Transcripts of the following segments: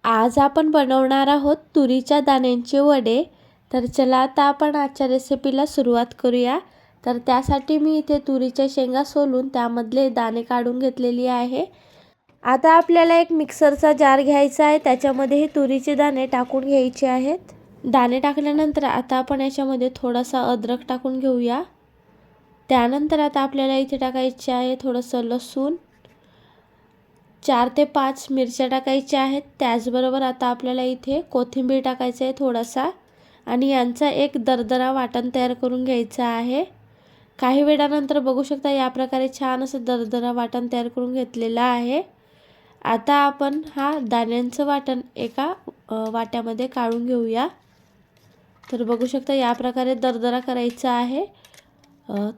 आज आपण बनवणार आहोत तुरीच्या दाण्यांचे वडे। तर चला आता आपण आजच्या रेसिपीला सुरुवात करूया। तर त्यासाठी मी इथे तुरीच्या शेंगा सोलून त्यामधले दाणे काढून घेतलेली आहे। आता आपल्याला एक मिक्सरचा जार घ्यायचा आहे, त्याच्यामध्ये हे तुरीचे दाणे टाकून घ्यायचे आहेत। दाणे टाकल्यानंतर आता आपण याच्यामध्ये थोडासा अद्रक टाकून घेऊया। त्यानंतर आता आपल्याला इथे टाकायचे आहे थोडंसं लसूण, 4 ते 5 मिरच्या टाकायच्या आहेत। त्याचबरोबर आता आपल्याला इथे कोथिंबीर टाकायचं आहे थोडासा, आणि यांचा एक दरदरा वाटण तयार करून घ्यायचा आहे। काही वेळानंतर बघू शकता या प्रकारे छान असं दरदरा वाटण तयार करून घेतलेलं आहे। आता आपण हा दाण्यांचं वाटण एका वाट्यामध्ये काढून घेऊया। तर बघू शकता या प्रकारे दरदरा करायचा आहे।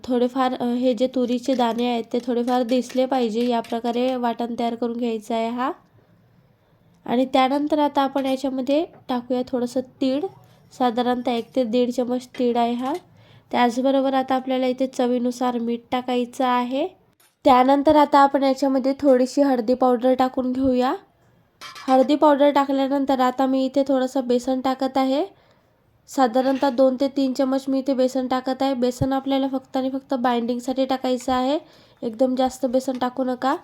थोडेफार हे जे तुरीचे दाणे आहेत ते थोडेफार दिसले पाहिजे, या प्रकारे वाटण तयार करून घ्यायचा आहे हा। आणि त्यानंतर आता आपण याच्यामध्ये टाकूया थोडंसं तीळ, साधारणतः 1 ते 1.5 चमच तीळ आहे हा। त्याचबरोबर आता आपल्याला इथे चवीनुसार मीठ टाकायचं आहे। त्यानंतर आता आपण याच्यामध्ये थोडीशी हळदी पावडर टाकून घेऊया। हळदी पावडर टाकल्यानंतर आता मी इथे थोडंसं बेसन टाकत आहे। साधारणतः 2 ते 3 चमच मी इथे बेसन टाकत आहे। बेसन आपल्याला फक्त आणि फक्त बाइंडिंगसाठी टाकायचं आहे, एकदम जास्त बेसन टाकू नका।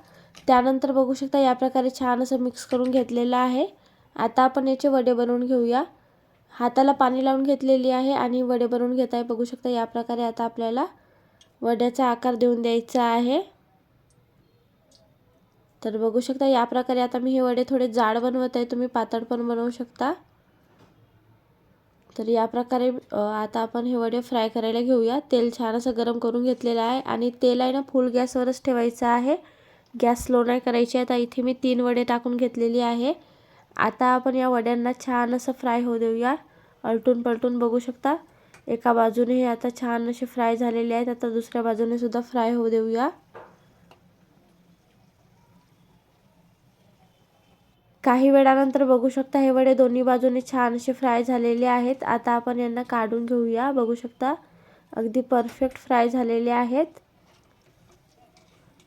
त्यानंतर बघू शकता या प्रकारे छान असं मिक्स करून घेतलेलं आहे। आता आपण याचे वडे बनवून घेऊया। हाताला पाणी लावून घेतलेली आहे आणि वडे बनवून घेत आहे। बघू शकता या प्रकारे आता आपल्याला वड्याचा आकार देऊन द्यायचा आहे। तर बघू शकता या प्रकारे आता मी हे वडे थोडे जाड बनवत आहे, तुम्ही पातळ पण बनवू शकता। तर या प्रकारे आता आपण हे वडे फ्राय करायला घेऊया। तेल छान असं गरम करून घेतलेलं आहे आणि तेल आहे ना फुल गॅसवरच ठेवायचं आहे, गॅस स्लो नाही करायची आहे। आता इथे मी 3 वडे टाकून घेतलेली आहे। आता आपण या वड्यांना छान असं फ्राय होऊ देऊया, अलटून पलटून। बघू शकता एका बाजूने हे आता छान असे फ्राय झालेले आहेत, आता दुसऱ्या बाजूने सुद्धा फ्राय होऊ देऊया। काही वेळानंतर बघू शकता हे वडे दोन्ही बाजूने छान असे फ्राय झालेले आहेत। आता आपण यांना काढून घेऊया। बघू शकता अगदी परफेक्ट फ्राय झालेले आहेत।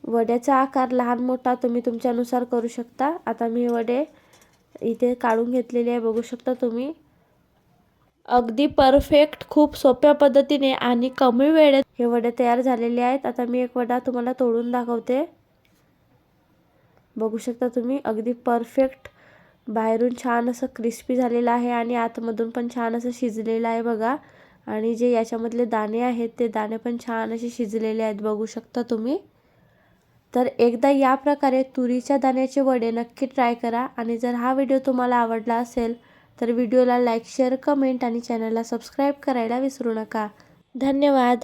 वड्याचा आकार लहान मोठा तुम्ही तुमच्यानुसार करू शकता। आता मी हे वडे इथे काढून घेतलेले आहे, बघू शकता तुम्ही। अगदी परफेक्ट, खूप सोप्या पद्धतीने आणि कमी वेळेत हे वडे तयार झालेले आहेत। आता मी एक वडा तुम्हाला तोडून दाखवते। बघू शकता तुम्ही अगदी परफेक्ट, बाहेरून छान असं क्रिस्पी झालेलं आहे आणि आतमधून पण छान असं शिजलेलं आहे बघा। आणि जे याच्यामधले दाणे आहेत ते दाणे पण छान असे शिजलेले आहेत, बघू शकता तुम्ही। तर एकदा या प्रकारे तुरीच्या दाण्याचे वडे नक्की ट्राय करा। आणि जर हा व्हिडिओ तुम्हाला आवडला असेल तर व्हिडिओला लाईक, शेअर, कमेंट आणि चॅनलला सबस्क्राईब करायला विसरू नका। धन्यवाद।